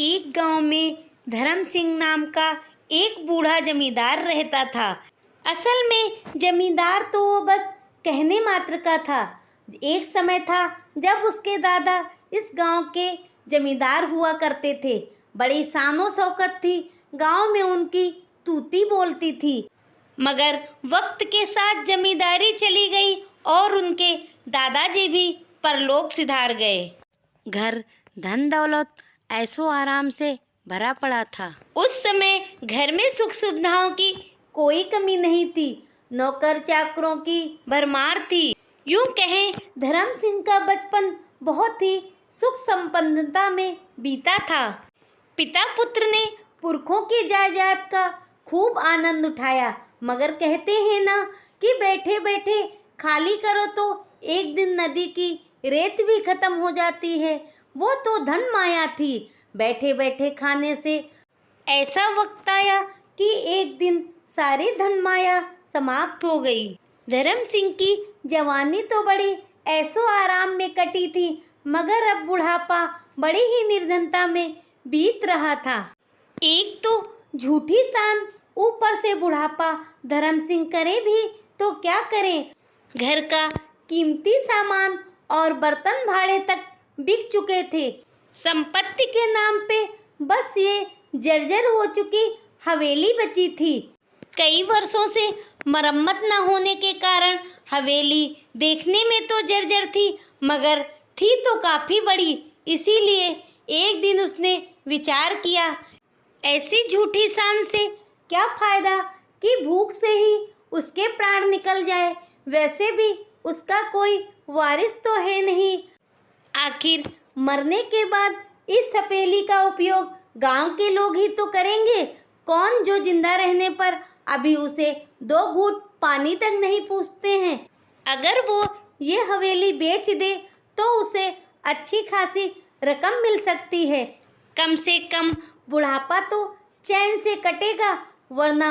एक गांव में धर्म सिंह नाम का एक बूढ़ा जमींदार रहता था। असल में जमींदार तो वो बस कहने मात्र का था। एक समय था जब उसके दादा इस गांव के जमींदार हुआ करते थे। बड़ी शानो शौकत थी, गांव में उनकी तूती बोलती थी। मगर वक्त के साथ जमींदारी चली गई और उनके दादाजी भी परलोक सिधार गए। घर धन दौलत ऐशो आराम से भरा पड़ा था। उस समय घर में सुख सुविधाओं की कोई कमी नहीं थी। नौकर चाकरों की भरमार थी। यूं कहें धर्म सिंह का बचपन बहुत ही सुख संपन्नता में बीता था। पिता पुत्र ने पुरखों की जायदाद का खूब आनंद उठाया। मगर कहते हैं ना कि बैठे बैठे खाली करो तो एक दिन नदी की रेत भी खत्म हो जाती है। वो तो धन माया थी। बैठे बैठे खाने से ऐसा वक्त आया कि एक दिन सारी धन माया समाप्त हो गई। धर्म सिंह की जवानी तो बड़ी ऐशो आराम में कटी थी, मगर अब बुढ़ापा बड़ी ही निर्धनता में बीत रहा था। एक तो झूठी शान, ऊपर से बुढ़ापा। धर्म सिंह करे भी तो क्या करें। घर का कीमती सामान और बर्तन भाड़े तक बिक चुके थे। संपत्ति के नाम पे बस ये जर्जर हो चुकी हवेली बची थी। कई वर्षों से मरम्मत न होने के कारण हवेली देखने में तो जर्जर थी, मगर थी तो काफ़ी बड़ी। इसीलिए एक दिन उसने विचार किया, ऐसी झूठी शान से क्या फ़ायदा कि भूख से ही उसके प्राण निकल जाए। वैसे भी उसका कोई वारिस तो है नहीं। आखिर मरने के बाद इस हवेली का उपयोग गांव के लोग ही तो करेंगे। कौन जो जिंदा रहने पर अभी उसे 2 घूंट पानी तक नहीं पूछते हैं। अगर वो ये हवेली बेच दे तो उसे अच्छी खासी रकम मिल सकती है। कम से कम बुढ़ापा तो चैन से कटेगा। वरना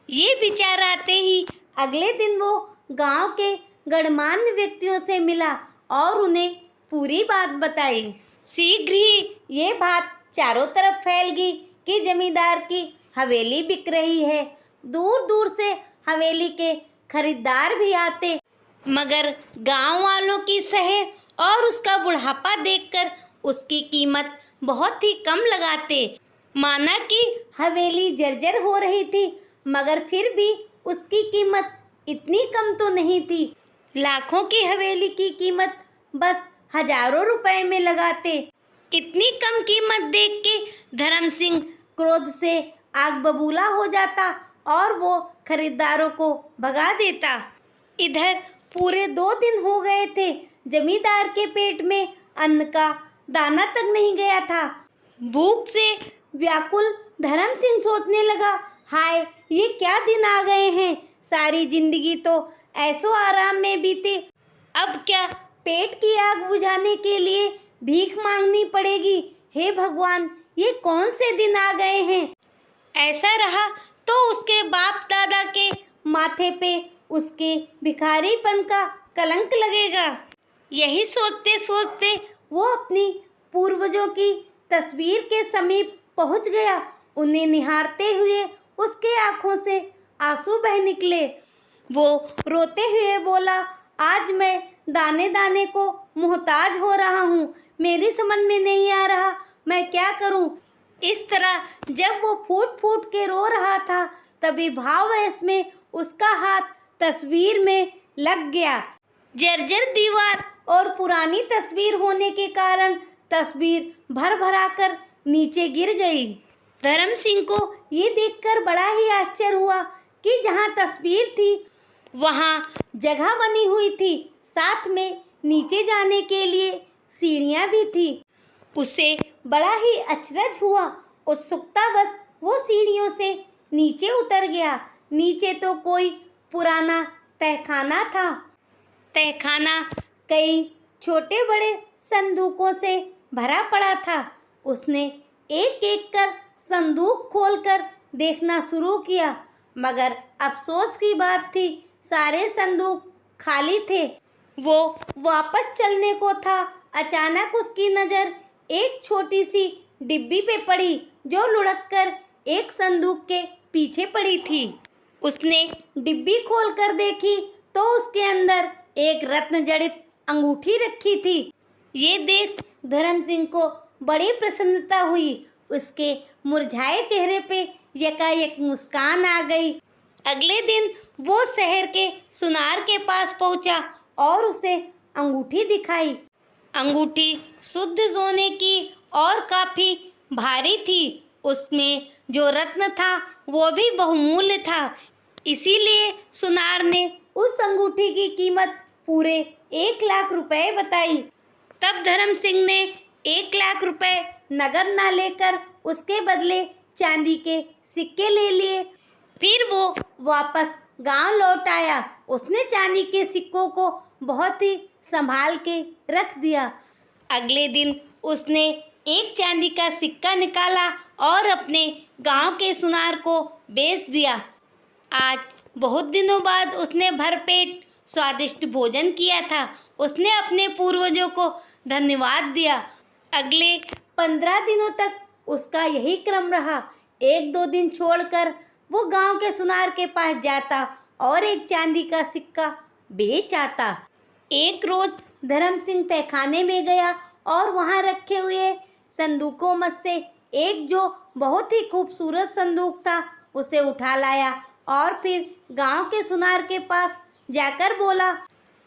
ये विचार आते ही अगले दिन वो गांव के गणमान्य व्यक्तियों से मिला और उन्हें पूरी बात बताई। शीघ्र ही ये बात चारों तरफ फैल गई कि जमींदार की हवेली बिक रही है। दूर दूर से हवेली के खरीदार भी आते, मगर गांव वालों की सहे और उसका बुढ़ापा देखकर उसकी कीमत बहुत ही कम लगाते। माना कि हवेली जर्जर हो रही थी, मगर फिर भी उसकी कीमत इतनी कम तो नहीं थी। लाखों की हवेली की कीमत बस हजारों रुपए में लगाते। इतनी कम कीमत देख के धर्म सिंह क्रोध से आग बबूला हो जाता और वो खरीदारों को भगा देता। इधर पूरे 2 दिन हो गए थे। जमींदार के पेट में अन्न का दाना तक नहीं गया था। भूख से व्याकुल धर्म सिंह सोचने लगा, हाय ये क्या दिन आ गए हैं। सारी जिंदगी तो ऐसो आराम में बीते, अब क्या पेट की आग बुझाने के लिए भीख मांगनी पड़ेगी। हे भगवान, ये कौन से दिन आ गए हैं। ऐसा रहा तो उसके बाप दादा के माथे पे उसके भिखारीपन का कलंक लगेगा। यही सोचते सोचते वो अपनी पूर्वजों की तस्वीर के समीप पहुंच गया। उन्हें निहारते हुए उसके आंखों से आंसू बह निकले। वो रोते हुए बोला, आज मैं दाने दाने को मोहताज हो रहा हूँ। मेरी समझ में नहीं आ रहा मैं क्या करूँ। इस तरह जब वो फूट फूट के रो रहा था, तभी भाववश में उसका हाथ तस्वीर में लग गया। जर्जर दीवार और पुरानी तस्वीर होने के कारण तस्वीर भर भरा कर नीचे गिर गई। धर्म सिंह को ये देखकर बड़ा ही आश्चर्य हुआ कि जहाँ तस्वीर थी वहाँ जगह बनी हुई थी। साथ में नीचे जाने के लिए सीढ़ियाँ भी थी। उसे बड़ा ही अचरज हुआ। उत्सुकतावश वो सीढ़ियों से नीचे उतर गया। नीचे तो कोई पुराना तहखाना था। तहखाना कई छोटे बड़े संदूकों से भरा पड़ा था। उसने एक एक कर संदूक खोलकर देखना शुरू किया, मगर अफसोस की बात थी, सारे संदूक खाली थे। वो वापस चलने को था, अचानक उसकी नज़र एक छोटी सी डिब्बी पे पड़ी जो लुढ़ककर एक संदूक के पीछे पड़ी थी। उसने डिब्बी खोलकर देखी तो उसके अंदर एक रत्न जड़ित अंगूठी रखी थी। ये देख धर्म सिंह को बड़ी प्रसन्नता हुई। उसके मुरझाए चेहरे पे यकायक मुस्कान आ गई। अगले दिन वो शहर के सुनार के पास पहुंचा और उसे अंगूठी दिखाई। अंगूठी शुद्ध सोने की और काफी भारी थी। उसमें जो रत्न था वो भी बहुमूल्य था। इसीलिए सुनार ने उस अंगूठी की कीमत पूरे 1 लाख रुपए बताई। तब धर्म सिंह ने 1 लाख रुपए नगद ना लेकर उसके बदले चांदी के सिक्के ले लिए। फिर वो वापस गांव लौट आया। उसने चांदी के सिक्कों को बहुत ही संभाल के रख दिया। अगले दिन उसने एक चांदी का सिक्का निकाला और अपने गांव के सुनार को बेच दिया। आज बहुत दिनों बाद उसने भरपेट स्वादिष्ट भोजन किया था। उसने अपने पूर्वजों को धन्यवाद दिया। अगले 15 दिनों तक उसका यही क्रम रहा। 1-2 दिन छोड़कर वो गांव के सुनार के पास जाता और एक चांदी का सिक्का बेच आता। एक रोज धर्म सिंह तहखाने में गया और वहां रखे हुए संदूकों में से एक जो बहुत ही खूबसूरत संदूक था उसे उठा लाया और फिर गांव के सुनार के पास जाकर बोला,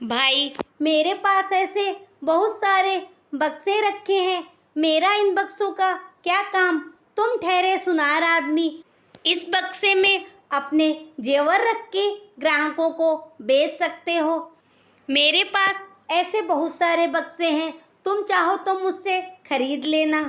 भाई मेरे पास ऐसे बहुत सारे बक्से रखे हैं, मेरा इन बक्सों का क्या काम? तुम ठहरे सुनार आदमी, इस बक्से में अपने जेवर रख के ग्राहकों को बेच सकते हो। मेरे पास ऐसे बहुत सारे बक्से हैं, तुम चाहो तो मुझसे खरीद लेना।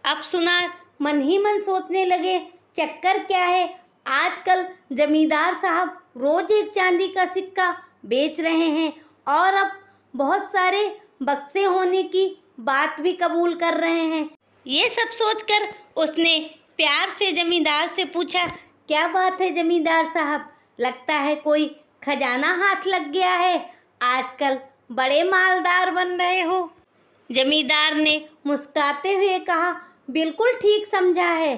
अब सुनार मन ही मन सोचने लगे, चक्कर क्या है, आजकल जमींदार साहब रोज एक चांदी का सिक्का बेच रहे हैं और अब बहुत सारे बक्से होने की बात भी कबूल कर रहे हैं। ये सब सोचकर उसने प्यार से जमींदार से पूछा, क्या बात है जमींदार साहब, लगता है कोई खजाना हाथ लग गया है, आजकल बड़े मालदार बन रहे हो। जमींदार ने मुस्कुराते हुए कहा, बिल्कुल ठीक समझा है।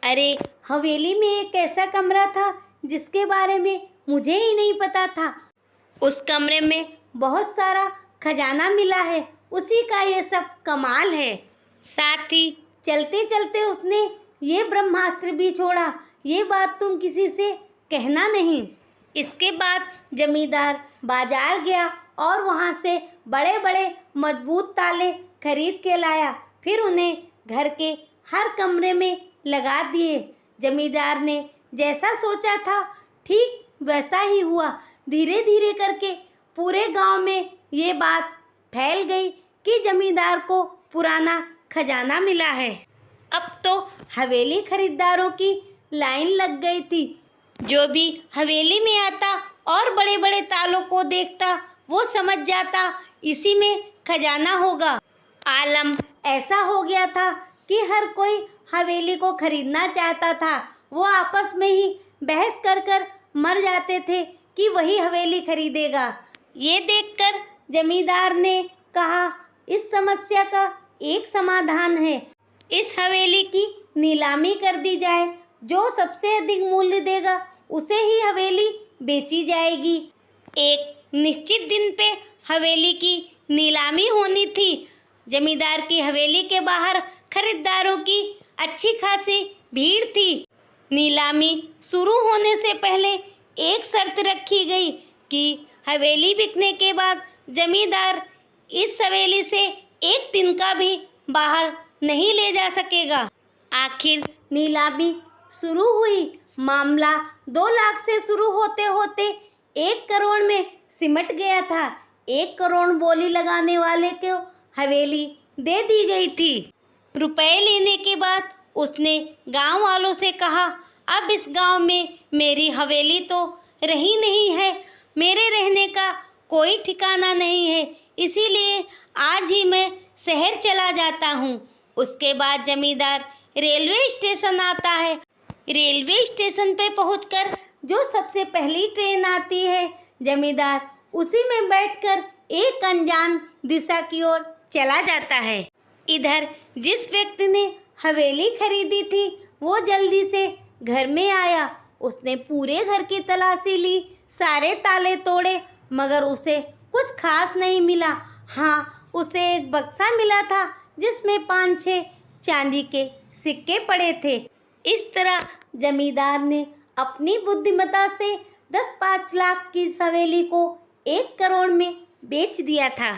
अरे हवेली में एक ऐसा कमरा था जिसके बारे में मुझे ही नहीं पता था। उस कमरे में बहुत सारा खजाना मिला है, उसी का ये सब कमाल है। साथ ही चलते चलते उसने ये ब्रह्मास्त्र भी छोड़ा, ये बात तुम किसी से कहना नहीं। इसके बाद जमींदार बाजार गया और वहाँ से बड़े बड़े मजबूत ताले खरीद के लाया। फिर उन्हें घर के हर कमरे में लगा दिए। जमींदार ने जैसा सोचा था ठीक वैसा ही हुआ। धीरे धीरे करके पूरे गांव में ये बात फैल गई कि जमींदार को पुराना खजाना मिला है। अब तो हवेली खरीदारों की लाइन लग गई थी। जो भी हवेली में आता और बड़े बड़े तालों को देखता वो समझ जाता इसी में खजाना होगा। आलम ऐसा हो गया था कि हर कोई हवेली को खरीदना चाहता था। वो आपस में ही बहस कर कर मर जाते थे कि वही हवेली खरीदेगा। ये देखकर जमींदार ने कहा, इस समस्या का एक समाधान है, इस हवेली की नीलामी कर दी जाए, जो सबसे अधिक मूल्य देगा उसे ही हवेली बेची जाएगी। एक निश्चित दिन पे हवेली की नीलामी होनी थी। जमींदार की हवेली के बाहर खरीदारों की अच्छी खासी भीड़ थी। नीलामी शुरू होने से पहले एक शर्त रखी गई कि हवेली बिकने के बाद जमींदार इस हवेली से एक दिन का भी बाहर नहीं ले जा सकेगा। आखिर नीलामी शुरू हुई। मामला 2 लाख से शुरू होते होते 1 करोड़ में सिमट गया था। 1 करोड़ बोली लगाने वाले को हवेली दे दी गई थी। रुपए लेने के बाद उसने गांव वालों से कहा, अब इस गांव में मेरी हवेली तो रही नहीं है, मेरे रहने का कोई ठिकाना नहीं है, इसीलिए आज ही मैं शहर चला जाता हूँ। उसके बाद जमींदार रेलवे स्टेशन आता है। रेलवे स्टेशन पे पहुंचकर जो सबसे पहली ट्रेन आती है, जमींदार उसी में बैठकर एक अनजान दिशा की ओर चला जाता है। इधर जिस व्यक्ति ने हवेली खरीदी थी वो जल्दी से घर में आया। उसने पूरे घर की तलाशी ली, सारे ताले तोड़े, मगर उसे कुछ खास नहीं मिला। हाँ, उसे एक बक्सा मिला था जिसमें 5-6 चांदी के सिक्के पड़े थे। इस तरह जमींदार ने अपनी बुद्धिमत्ता से 10-5 लाख की इस हवेली को 1 करोड़ में बेच दिया था।